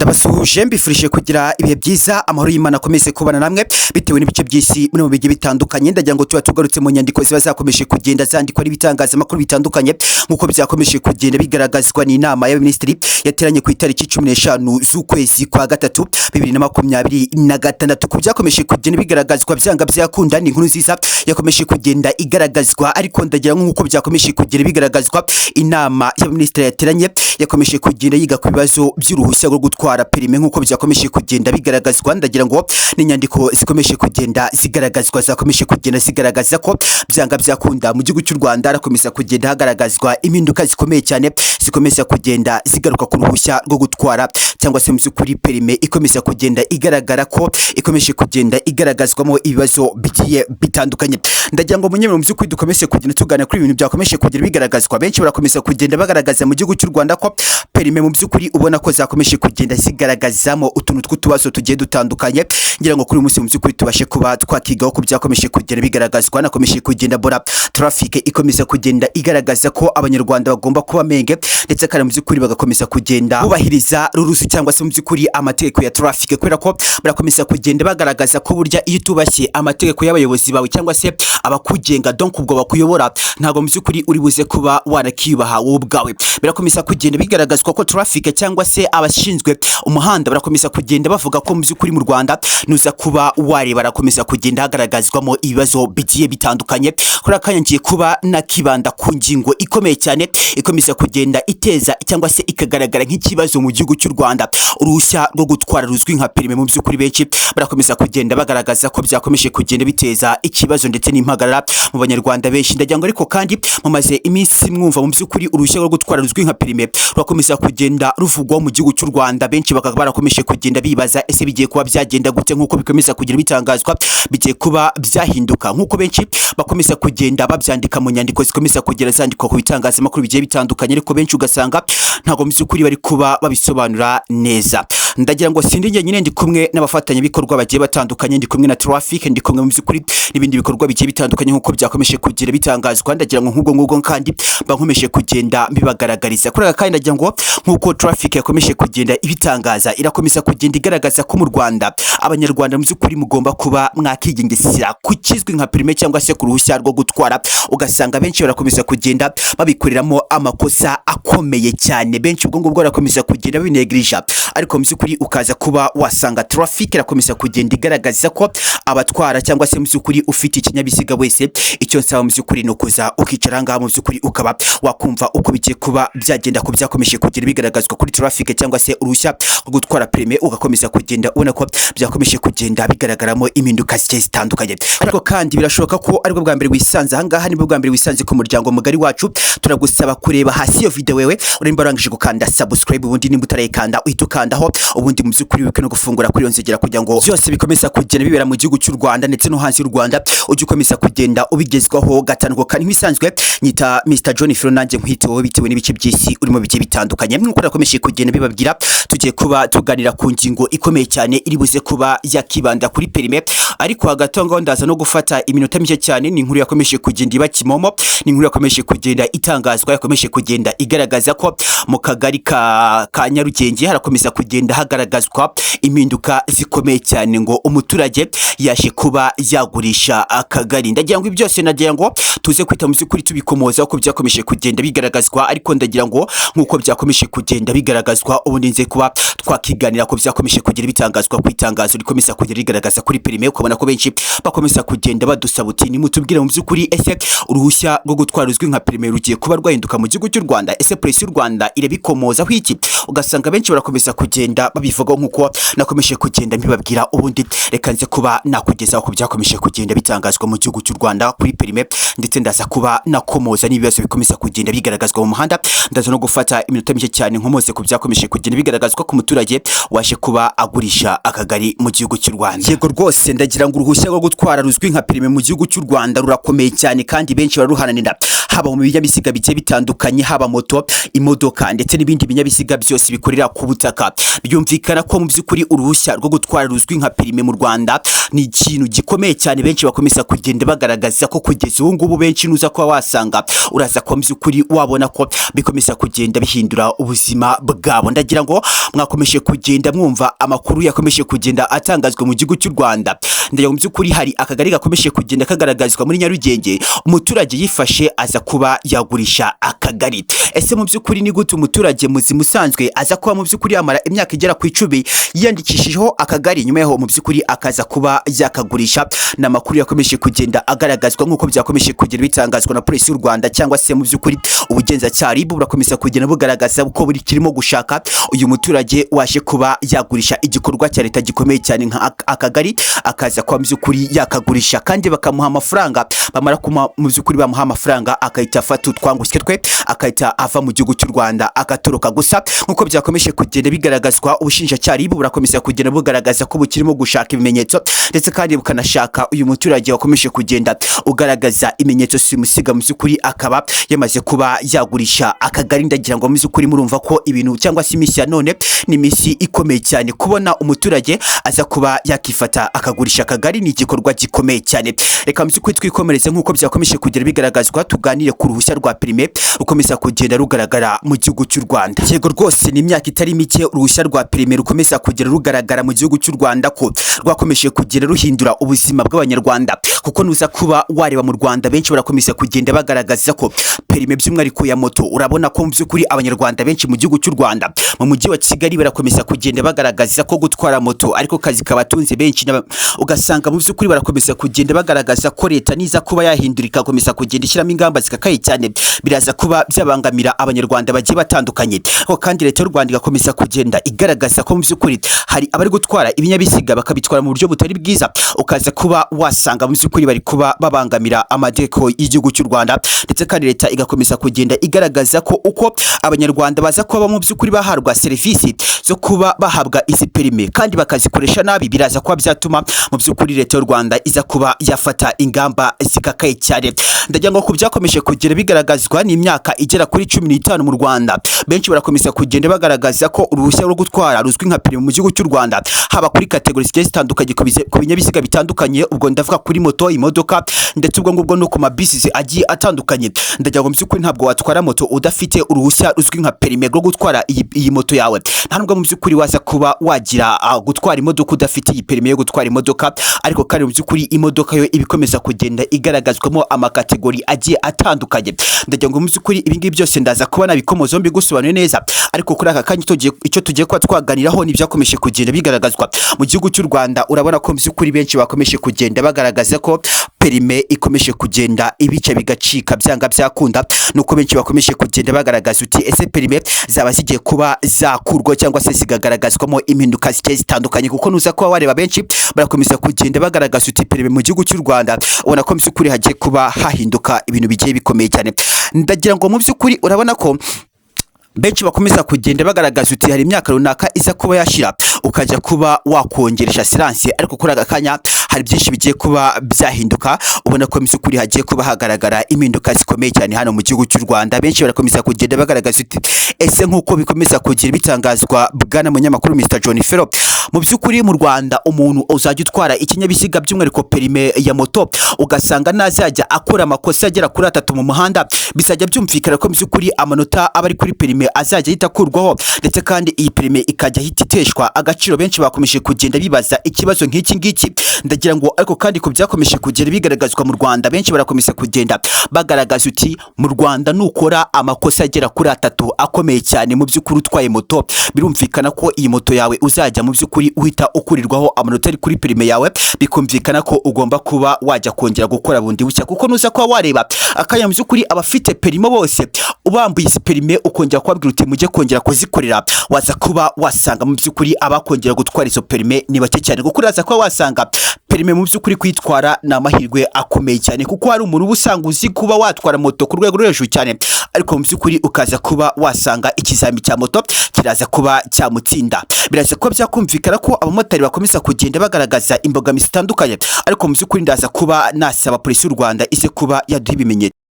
Ndabasuhuje mbifurije kugira ibihe byiza amahoro y'Imana akomeze kubana namwe bitewe n'ibice by'isi muri mu bigiye bitandukanye. Ndagira ngo tuba tugarutse mu nyandiko ziba zakomeje kugenda zandikwa n'ibitangazamakuru bitandukanye nk'uko byakomeje kugenda bigaragazwa n'inama y'abaminisitiri yateranye ku itariki 15 z'ukwezi kwa gatatu 2026. Ku byakomeje kugenda bigaragazwa byanga byakunda ni inkuru nziza yakomeje kugenda igaragazwa, ariko ndagira nk'uko byakomeje kugenda bigaragazwa inama y'abaminisitiri yateranye yakomeje kugenda yiga ku bibazo by'uruhushya rwo gutwara perime nk'uko byakomeje kugenda bigaragazwa. Ndagira ngo n'inyandiko zikomeje kugenda zigaragazwa zakomeje kugenda zigaragaza ko byanga byakunda mu gihugu cy'u Rwanda arakomeza kugenda hagaragazwa impinduka zikomeye cyane zikomeza kugenda zigaruka ku ruhushya rwo gutwara cyangwa se mu by'ukuri perime ikomeza kugenda igaragara ko ikomeje kugenda igaragazwamo ibibazo bigiye bitandukanye. Ndagira ngo munyemere mu by'ukuri dukomeze kugenda tugana kuri ibintu byakomeje kugenda bigaragazwa. Benshi barakomeza kugenda bagaragaza mu gihugu cy'u Rwanda ko perime mu by'ukuri ubona ko zakomeje kugenda zigaragazamo utuntu tw'utubazo tugiye dutandukanye. Ngira ngo kuri uyu munsi mu by'ukuri tubashe kuba twakigaho ku byakomeje kugenda bigaragazwa. Nakomeje kugenda bora traffic ikomeza kugenda igaragaza ko abanyarwanda bagomba kuba menge ndetse kandi mu by'ukuri bagakomeza kugenda bubahiriza rurusu cyangwa se mu by'ukuri amategeko ya traffic, kubera ko barakomeza kugenda bagaragaza ko burya iyo tubashye amategeko y'abayobozi bawe cyangwa se abakugenga donc ubwo bakuyobora ntago mu by'ukuri uri buze kuba wanakiyubaha wowe ubwawe. Birakomeza kugenda bigaragazwa ko traffic cyangwa se abashinzwe umuhanda barakomeza kugenda bavuga ko mu by'ukuri mu Rwanda nuza kuba wari barakomeza kugenda hagaragazwamo ibibazo bigiye bitandukanye. Kuri akanya ngiye kuba nakibanda ku ngingo ikomeye cyane ikomeza kugenda iteza cyangwa se ikagaragara nk'ikibazo mu gihugu cy'u Rwanda, uruhushya rwo gutwara ruzwi nka perime. Mu by'ukuri benshi barakomeza kugenda bagaragaza ko byakomeje kugenda biteza ikibazo ndetse n'impagarara mu banyarwanda benshi. Ndagira ngo ariko kandi mumaze iminsi mwumva mu by'ukuri uruhushya rwo gutwara ruzwi nka perime rwakomeza kugenda ruvugwa mu gihugu cy'u Rwanda. Benshi bakaba barakomeje kugenda bibaza ese bigiye kuba byagenda gute nk'uko bikomeza kugira bitangazwa, bigiye kuba byahinduka nk'uko benshi bakomeza kugenda babyandika mu nyandiko zikomeza kugera zandikwa ku bitangazamakuru bigiye bitandukanye, ariko benshi ugasanga ntago mu by'ukuri bari kuba babisobanura neza. Ndagira ngo sindi nyine ndi kumwe n'abafatanya bikorwa bagiye batandukanye, ndi kumwe na traffic, ndi kumwe mu by'ukuri n'ibindi bikorwa bigiye bitandukanye nk'uko byakomeje kugira bitangazwa. Ndagira ngo nk'ubwo kandi bankomeje kugenda bibagaragariza kuri aka kandi. Ndagira ngo nk'uko traffic yakomeje kugenda ibitangaza irakomeza kugenda igaragaza ko mu Rwanda abanyarwanda mu by'ukuri mugomba kuba mwakigengesera ku kizwi nka perime cyangwa se ku ruhushya rwo gutwara. Ugasanga benshi barakomeza kugenda babikoreramo amakosa akomeye cyane, benshi ubwo ngubwo barakomeza kugenda binegrija, ariko mu by'ukuri ukaza kuba wasanga traffic irakomeza kugenda igaragaza ko abatwara cyangwa se mu by'ukuri ufite ikinyabiziga wese icyo nsaba mu by'ukuri no kuza ukicara ngaha mu by'ukuri ukaba wakumva uko bigiye kuba byagenda ko byakomeje kugenda bigaragazwa kuri traffic cyangwa se uruhushya rwo gutwara perime. Ugakomeza kugenda ubona ko byakomeje kugenda bigaragaramo impinduka zigiye zitandukanye, ariko kandi birashoboka ko aribwo bwa mbere wisanze ahangaha, nibwo bwa mbere wisanze ku muryango mugari wacu. Turagusaba kureba hasi iyo video wewe urimo urangije gukanda subscribe, ubundi nimba utarayikanda uhita ukandaho, ubundi mu by'ukuri wibuke no gufungura kuri iyo nzogera kugira ngo byose bikomeza kugenda bibera mu gihugu cy'u Rwanda ndetse no hanze y'u Rwanda ujye ukomeza kugenda ubigezwaho gatanu kandi nk'ibisanzwe. Nyita Mr John Firo, nanjye nkwiteho bitewe n'ibice by'isi urimo bigiye bitandukanye. Nk'uko nakomeje kugenda bibabwira, tugiye kuba tuganira ku ngingo ikomeye cyane iri buze kuba yakibanda kuri perime, ariko hagati aho ndaza no gufata iminota mike cyane. Ni inkuru yakomeje kugenda iba kimomo, ni inkuru yakomeje kugenda itangazwa, yakomeje kugenda igaragaza ko mu kagari ka Nyarugenge harakomeza kugenda hagaragazwa impinduka zikomeye cyane ngo umuturage yaje kuba yagurisha akagari. Ndagira ngo ibyose nagira ngo tuze kwita mu by'ukuri tubikomoza uko byakomeje kugenda bigaragazwa, ariko ndagira ngo nk'uko byakomeje kugenda bigaragazwa ubundi nze kuba twakiganira ko byakomeje kugira bitangazwa ku itangazo rikomeza kugera rigaragaza kuri perime. Ukabona ko benshi bakomeza kugenda badusaba uti nimutubwire mu by'ukuri ese uruhushya rwo gutwara ruzwi nka perime rugiye kuba rwahinduka mu gihugu cy'u Rwanda, ese polisi y'u Rwanda irabikomoza iki? Ugasanga benshi barakomeza kugenda babivuga nk'uko nakomeje kugenda mbibabwira. Ubundi reka nze kuba nakugezaho ko byakomeje kugenda bitangazwa mu gihugu cy'u Rwanda kuri perime, ndetse ndaza kuba nakomoza n'ibibazo bikomeza kugenda bigaragazwa mu muhanda. Ndaza no gufata iminota mike cyane nkomoze ku byakomeje kugenda bigaragazwa ku muturage waje kuba agurisha akagari mu gihugu cy'u Rwanda. Yego rwose ndagira ngo uruhushya rwo gutwara ruzwi nka perime mu gihugu cy'u Rwanda rurakomeye cyane kandi benshi baruhananira. haba mu binyabiziga bigiye bitandukanye, haba moto, imodoka ndetse n'ibindi binyabiziga byose bikorera ku butaka. Byumvikana ko mu by'ukuri uruhushya rwo gutwara ruzwi nka perime mu Rwanda ni ikintu gikomeye cyane, benshi bakomeza kugenda bagaragaza ko kugeza ubu ngubu benshi nuza kuba wasanga uraza ko mu by'ukuri wabona ko bikomeza kugenda bihindura ubuzima bwabo. Ndagira ngo mwakomeje kugenda mwumva amakuru yakomeje kugenda atangazwa mu gihugu cy'u Rwanda. Ndagira mu by'ukuri hari akagari gakomeje kugenda kagaragazwa muri Nyarugenge, umuturage yifashe aza kuba yagurisha akagari. Ese mu by'ukuri ni gute umuturage muzima usanzwe aza kuba mu by'ukuri amara imyaka igera ku 10 yiyandikishijeho akagari, nyuma yaho mu by'ukuri akaza kuba yakagurisha? Na makuru yakomeje kugenda agaragazwa nk'uko byakomeje kugenda bitangazwa na polisi y'u Rwanda, cyangwa se mu by'ukuri ubugenzacyaha RIB burakomeza kugenda bugaragaza uko buri kirimo gushaka uyu muturage waje kuba yagurisha igikorwa cya leta gikomeye cyane nka akagari, akaza kuba mu by'ukuri yakagurisha kandi bakamuha amafaranga. Bamara kuma mu by'ukuri bamuha amafaranga akahita afata utwangusye twe akahita ava mu gihugu cy'u Rwanda agatoroka. Gusa nk'uko byakomeje kugenda bigaragazwa, ubushinjacyaha RIB burakomeza kugenda bugaragaza ko bukirimo gushaka ibimenyetso, ndetse kandi bukanashaka uyu muturage wakomeje kugenda ugaragaza ibimenyetso simusiga mu by'ukuri akaba yamaze kuba yagurisha akagari. Ndagira ngo mu by'ukuri murumva ko ibintu cyangwa se imisi ya none ni imisi ikomeye cyane. Kubona umuturage aza kuba yakifata akagurisha akagari ni igikorwa gikomeye cyane. Reka mu by'ukuri twikomereze nk'uko byakomeje kugenda bigaragazwa, tuganire ku ruhushya rwa perime rukomeza kugenda rugaragara mu gihugu cy'u Rwanda. Yego rwose ni imyaka itari mike uruhushya rwa perime rukomeza kugera rugaragara mu gihugu cy'u Rwanda ko rwakomeje kugenda ruhindura ubuzima bw'abanyarwanda, kuko nuza kuba wareba mu Rwanda benshi barakomeza kugenda bagaragaza ko perime by'umwihariko ya moto, urabona ko mu by'ukuri abanyarwanda benshi mu gihugu cy'u Rwanda mu mujyi wa Kigali barakomeza kugenda bagaragaza ko gutwara moto ariko kazi kabatunze benshi, ugasanga mu by'ukuri barakomeza kugenda bagaragaza ko leta niza kuba yahindura ikakomeza kugenda ishyiramo ingamba zikakaye cyane, biraza kuba byabangamira abanyarwanda bagiye batandukanye. Kandi leta y'u Rwanda igakomeza kugenda igaragaza ko mu by'ukuri hari abari gutwara ibinyabiziga bakabitwara mu buryo butari bwiza, ukaza kuba wasanga mu by'ukuri bari kuba babangamira amategeko y'igihugu cy'u Rwanda. Ndetse kandi leta igakomeza kugenda igaragaza ko uko abanyarwanda baza kuba mu by'ukuri baharwa serivisi zo kuba bahabwa izi perime kandi bakazikoresha nabi, biraza kuba byatuma mu by'ukuri leta y'u Rwanda iza kuba yafata ingamba zikakaye cyane. Ndagira ngo ku byakomeje kugera bigaragazwa ni imyaka igera kuri 15 mu Rwanda, benshi barakomeza kugenda bagaragaza ko uruhushya rwo gutwara ruzwi nka perime mu gihugu cy'u Rwanda, haba kuri kategori zigiye zitandukanye ku binyabiziga bitandukanye, ubwo ndavuga kuri moto, imodoka ndetse ubwo ngubwo no ku mabisi agiye atandukanye. Ndagira ngo mu by'ukuri ntabwo watwara moto udafite uruhushya ruzwi nka perime rwo gutwara iyi moto yawe, nta nubwo mu by'ukuri waza kuba wagira gutwara imodoka udafite iyi perime yo gutwara imodoka. Ariko kandi mu by'ukuri imodoka yo ibikomeza kugenda igaragazwamo amakategori agiye atandukanye. Ndagira ngo mu by'ukuri ibi ngibi byose ndaza kuba nabikomozo mbigusobanuye neza, ariko kuri aka kanya icyo tugiye kuba twaganiraho ni byakomeje kugenda bigaragazwa mu gihugu cy'u Rwanda. Urabona ko mu by'ukuri benshi bakomeje kugenda bagaragaza ko perime ikomeje kugenda ibice bigacika byanga byakunda, nuko benshi bakomeje kugenda bagaragaza uti ese perime zaba zigiye kuba zakurwa cyangwa se zigagaragazwamo impinduka zigiye zitandukanye, kuko nuza kuba wareba benshi barakomeza kugenda bagaragaza uti perime mu gihugu cy'u Rwanda ubona ko mu by'ukuri hagiye kuba hahinduka ibintu bigiye bikomeye cyane. Ndagira ngo mu by'ukuri urabona ko benshi bakomeza kugenda bagaragaza uti hari imyaka runaka iza kuba yashira ukajya kuba wakongeresha silence, ariko kuri aka kanya hari byinshi bigiye kuba byahinduka. Ubona ko mu by'ukuri hagiye kuba hagaragara impinduka zikomeye cyane hano mu gihugu cy'u Rwanda. Benshi barakomeza kugenda bagaragaza uti ese nk'uko bikomeza kugira bitangazwa bwana munyamakuru Mr John Ferro, mu by'ukuri mu Rwanda umuntu uzajya utwara ikinyabiziga by'umwihariko perime ya moto ugasanga nazajya akora amakosa agera kuri 3 mu muhanda, bizajya byumvikana ko mu by'ukuri amanota aba ari kuri perime azajya hitakurwaho, ndetse kandi iyi perime ikajya hititeshwa agaciro. Benshi bakomeje kugenda bibaza ikibazo nk'iki ngiki. Ndagira ngo ariko kandi ku byakomeje kugera bigaragazwa mu Rwanda, benshi barakomeza kugenda bagaragaza uti mu Rwanda nukora amakosa agera kuri 3 akomeye cyane mu by'ukuri utwaye moto, birumvikana ko iyi moto yawe uzajya mu by'ukuri uhita ukurirwaho amanota ari kuri perime yawe, bikumvikana ko ugomba kuba wajya kongera gukora bundi bushya, kuko nuza kuba wareba akanya mu by'ukuri abafite perime bose ubambuye izi perime ukongera kubabwira uti mujye kongera kuzikorera, waza kuba wasanga mu by'ukuri abakongera gutwara izo perime ni bake cyane, kuko uraza kuba wasanga perime mu by'ukuri kwitwara ni amahirwe akomeye cyane, kuko hari umuntu ubusanga uzi kuba watwara moto ku rwego rwo hejuru cyane, ariko mu by'ukuri ukaza kuba wasanga ikizami cya moto kiraza kuba cyamutsinda. Biraza kuba byakumvikana ko abamotari bakomeza kugenda bagaragaza imbogamizi zitandukanye, ariko mu by'ukuri ndaza kuba nasaba polisi y'u Rwanda ize kuba yaduha ibimenyetso